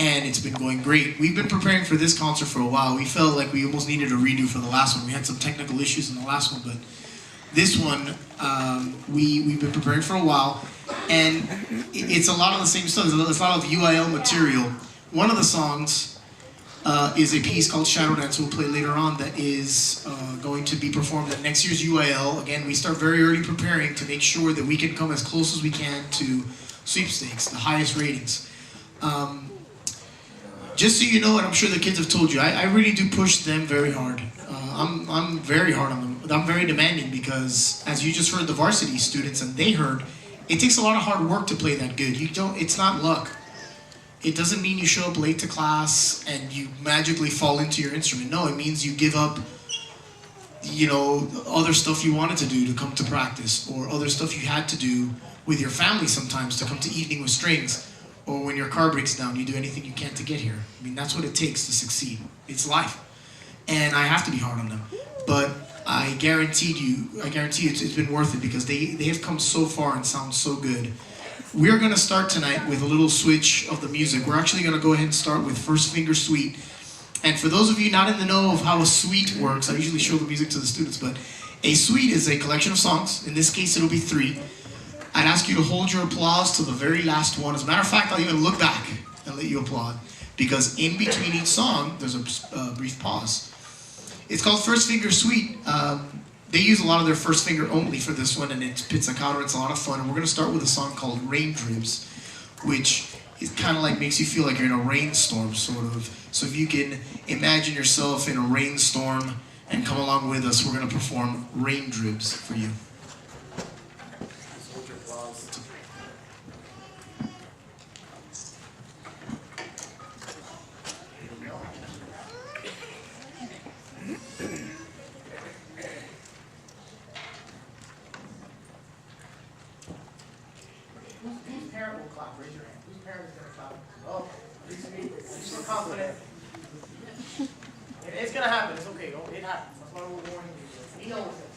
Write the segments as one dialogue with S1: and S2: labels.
S1: and it's been going great. We've been preparing for this concert for a while. We felt like we almost needed a redo for the last one. We had some technical issues in the last one, but this one, we've been preparing for a while, and it's a lot of the same stuff. It's a lot of UIL material. One of the songs is a piece called Shadow Dance we'll play later on that is going to be performed at next year's UIL. Again, we start very early preparing to make sure that we can come as close as we can to sweepstakes, the highest ratings. Just so you know, and I'm sure the kids have told you, I really do push them very hard. I'm very hard on them. I'm very demanding because, as you just heard the varsity students and they heard, it takes a lot of hard work to play that good. It's not luck. It doesn't mean you show up late to class and you magically fall into your instrument. No, it means you give up, other stuff you wanted to do to come to practice, or other stuff you had to do with your family sometimes to come to evening with strings, or when your car breaks down, you do anything you can to get here. I mean, that's what it takes to succeed. It's life. And I have to be hard on them. But I guarantee it's been worth it because they have come so far and sound so good. We're going to start tonight with a little switch of the music. We're actually going to go ahead and start with First Finger Suite. And for those of you not in the know of how a suite works, I usually show the music to the students, but a suite is a collection of songs. In this case, it'll be 3. I'd ask you to hold your applause to the very last one. As a matter of fact, I'll even look back and let you applaud, because in between each song, there's a brief pause. It's called First Finger Suite. They use a lot of their first finger only for this one, and it's pizzicato, it's a lot of fun. And we're going to start with a song called Rain Dribs, which is kind of like makes you feel like you're in a rainstorm, sort of. So if you can imagine yourself in a rainstorm and come along with us, we're going to perform Rain Dribs for you. Whose parent will clap? Raise your hand. Whose parent is going to clap? Oh, at least me. I'm so confident. It's going to happen. It's okay. Oh, it happens. That's why we're warning you. He knows it.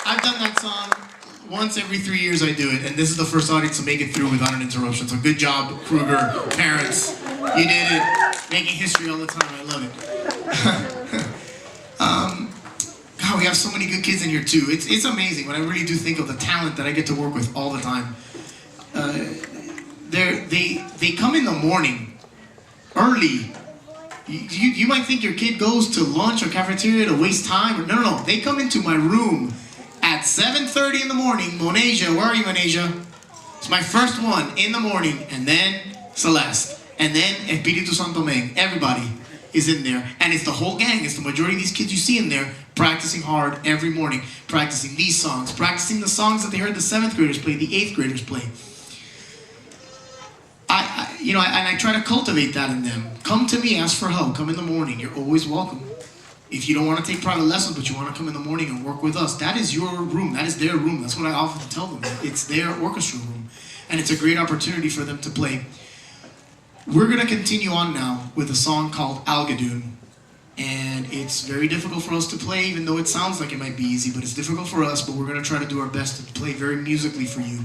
S1: I've done that song once every 3 years. I do it, and this is the first audience to make it through without an interruption. So good job, Kruger parents. You did it, making history all the time. I love it. God, we have so many good kids in here too. It's amazing when I really do think of the talent that I get to work with all the time. They come in the morning early. You might think your kid goes to lunch or cafeteria to waste time. No. They come into my room at 7:30 in the morning. Monasia, where are you, Monasia? It's my first one in the morning, and then Celeste, and then Espiritu Santo Meng. Everybody is in there, and it's the whole gang. It's the majority of these kids you see in there practicing hard every morning, practicing these songs, practicing the songs that they heard the 7th graders play, the 8th graders play. I try to cultivate that in them. Come to me, ask for help. Come in the morning. You're always welcome. If you don't want to take private lessons, but you want to come in the morning and work with us, that is your room. That is their room. That's what I often tell them. It's their orchestra room, and it's a great opportunity for them to play. We're going to continue on now with a song called Algadoon, and it's very difficult for us to play, even though it sounds like it might be easy, but it's difficult for us, but we're going to try to do our best to play very musically for you.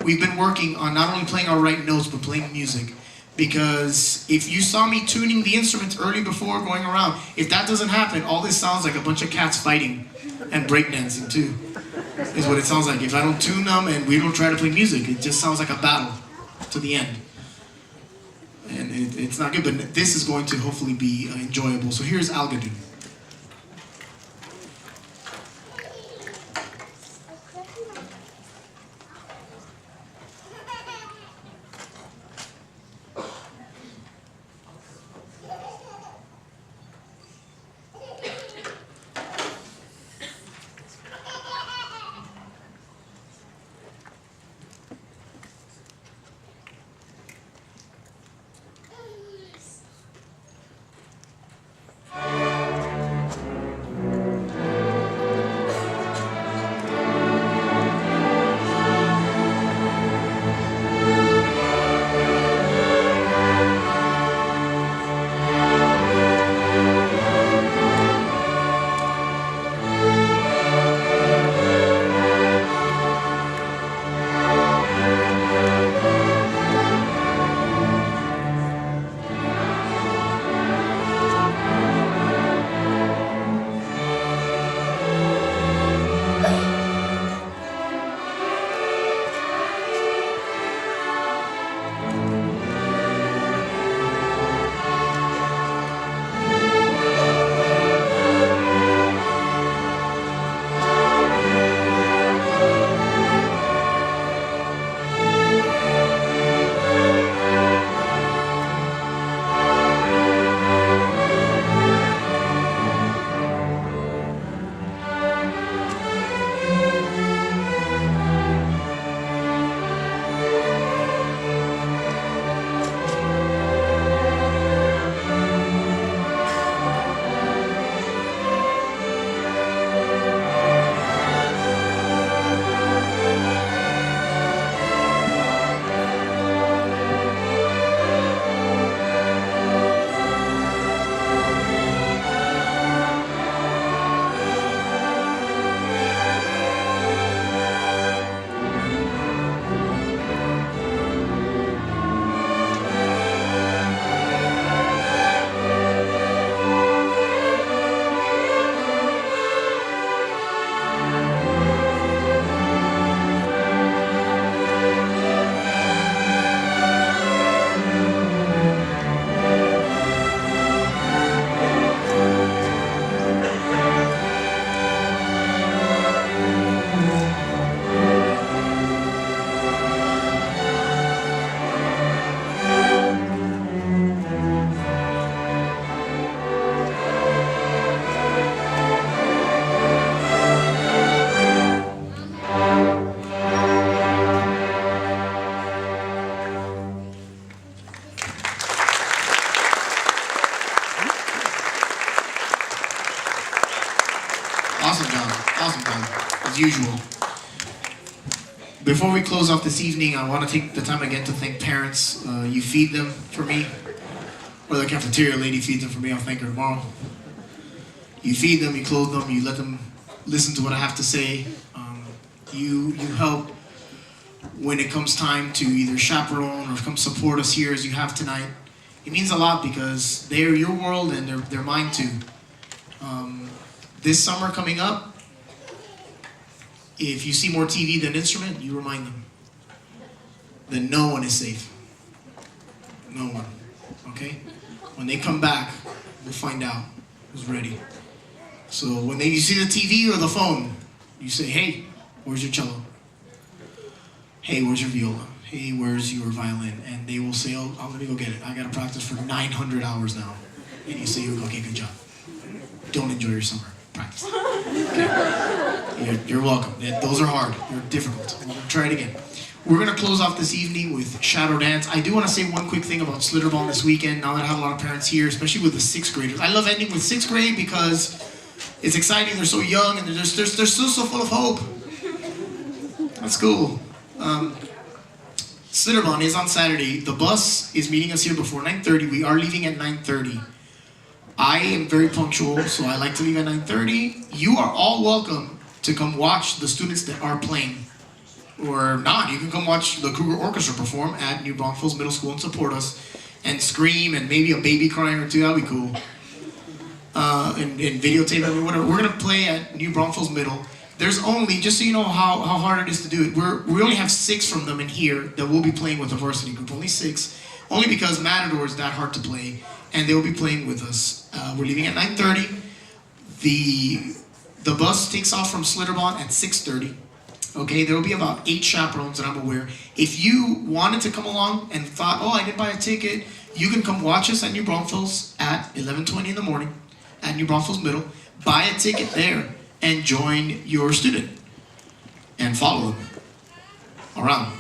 S1: We've been working on not only playing our right notes, but playing music. Because if you saw me tuning the instruments early before going around, if that doesn't happen, all this sounds like a bunch of cats fighting and breakdancing too, is what it sounds like. If I don't tune them and we don't try to play music, it just sounds like a battle to the end. And it's not good, but this is going to hopefully be enjoyable. So here's Algadoon. Awesome job, as usual. Before we close off this evening, I want to take the time again to thank parents. You feed them for me, or the cafeteria lady feeds them for me. I'll thank her tomorrow. You feed them, you clothe them, you let them listen to what I have to say. You help when it comes time to either chaperone or come support us here as you have tonight. It means a lot because they're your world and they're mine too. This summer coming up, if you see more TV than instrument, you remind them that no one is safe. No one. Okay? When they come back, we'll find out who's ready. So when you see the TV or the phone, you say, hey, where's your cello? Hey, where's your viola? Hey, where's your violin? And they will say, oh, let me go get it. I got to practice for 900 hours now. And you say, okay, good job. Don't enjoy your summer. Practice. Okay? You're welcome. Those are hard. They're difficult. We're going to try it again. We're going to close off this evening with Shadow Dance. I do want to say one quick thing about Slitterball this weekend, now that I have a lot of parents here, especially with the 6th graders. I love ending with 6th grade because it's exciting. They're so young and they're still so full of hope. That's cool. Slitterball is on Saturday. The bus is meeting us here before 9:30. We are leaving at 9:30. I am very punctual, so I like to leave at 9:30. You are all welcome to come watch the students that are playing. Or not. You can come watch the Kruger Orchestra perform at New Braunfels Middle School and support us. And scream and maybe a baby crying or two. That'd be cool. And videotape it or whatever. We're going to play at New Braunfels Middle. There's only, just so you know how hard it is to do it, we only have 6 from them in here that will be playing with the varsity group. Only 6. Only because Matador is that hard to play. And they will be playing with us. We're leaving at 9:30. The bus takes off from Slitterbond at 6:30. Okay, there will be about 8 chaperones that I'm aware. If you wanted to come along and thought, oh, I didn't buy a ticket, you can come watch us at New Braunfels at 11:20 in the morning at New Braunfels Middle. Buy a ticket there and join your student and follow them around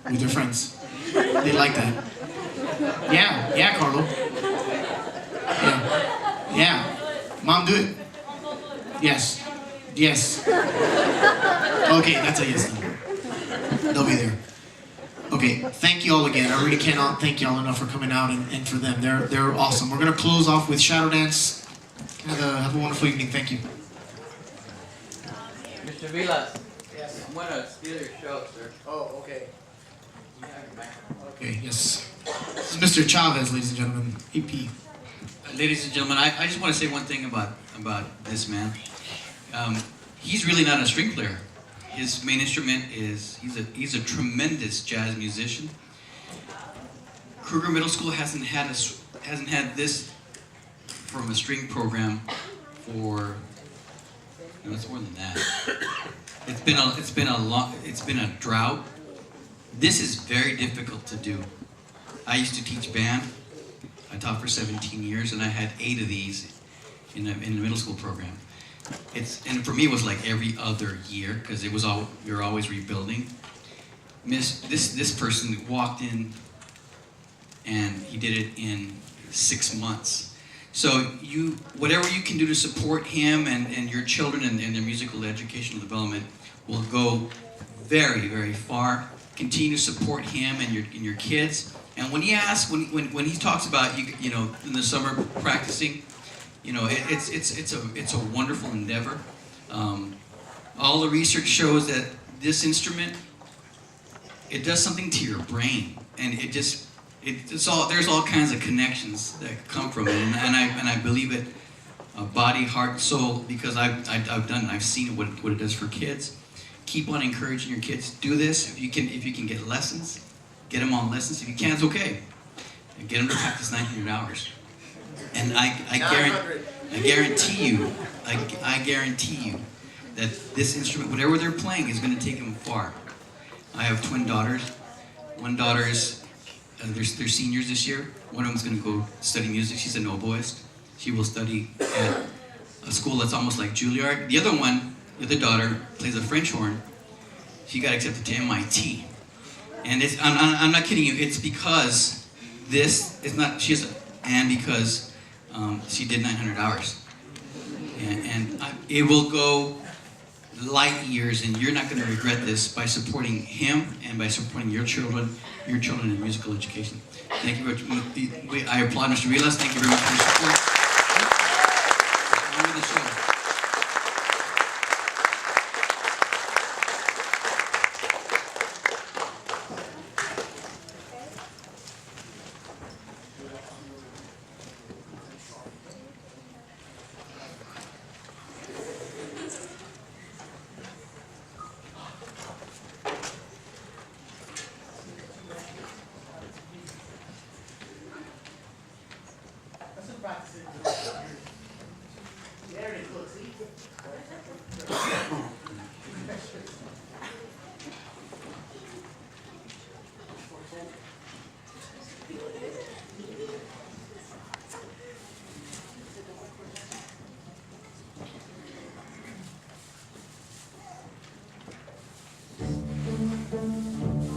S1: with your friends. They like that. Yeah, Carlo. Yeah. Mom, do it. Yes. Okay, that's a yes then. They'll be there. Okay, thank you all again. I really cannot thank y'all enough for coming out and for them. They're awesome. We're gonna close off with Shadow Dance. Have a wonderful evening. Thank you.
S2: Mr. Vilas. Yes. I'm gonna steal your show, sir.
S1: Oh, okay. Okay, yes. This is Mr. Chavez, ladies and gentlemen. AP.
S3: Ladies and gentlemen, I just want to say one thing about this man. He's really not a string player. His main instrument is he's a tremendous jazz musician. Kruger Middle School hasn't had this from a string program for it's more than that. It's been a drought. This is very difficult to do. I used to teach band. I taught for 17 years, and I had 8 of these in the middle school program. And for me, it was like every other year because you're always rebuilding. This person walked in, and he did it in 6 months. So whatever you can do to support him and your children and their musical educational development will go very, very far. Continue to support him and your kids. And when he talks about you know in the summer practicing, you know it's a wonderful endeavor. All the research shows that this instrument, it does something to your brain, and there's all kinds of connections that come from it, and I believe it, body, heart, soul, because I've seen what it does for kids. Keep on encouraging your kids. Do this if you can get lessons. Get them on lessons. If you can't, it's okay. Get them to practice 900 hours. And I guarantee you that this instrument, whatever they're playing, is going to take them far. I have twin daughters. One daughter is, they're seniors this year. One of them's going to go study music. She's an oboist. She will study at a school that's almost like Juilliard. The other daughter plays a French horn. She got accepted to MIT. And I'm not kidding you. It's because because she did 900 hours. And it will go light years, and you're not going to regret this by supporting him and by supporting your children in musical education. Thank you very much. I applaud Mr. Vilas. Thank you very much for your support.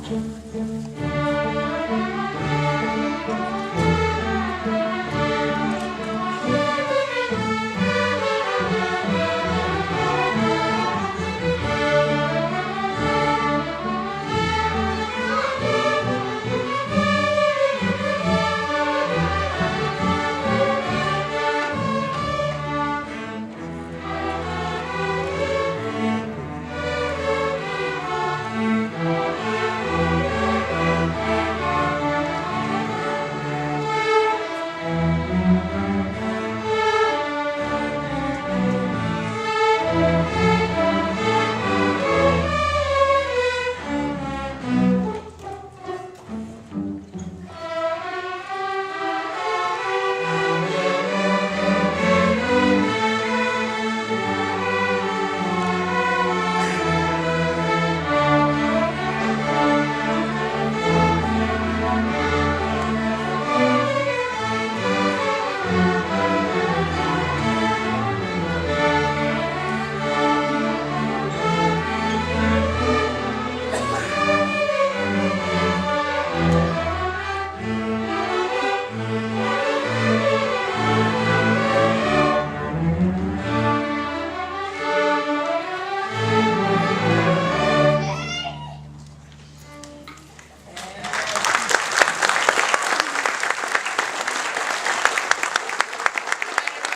S4: Thank you.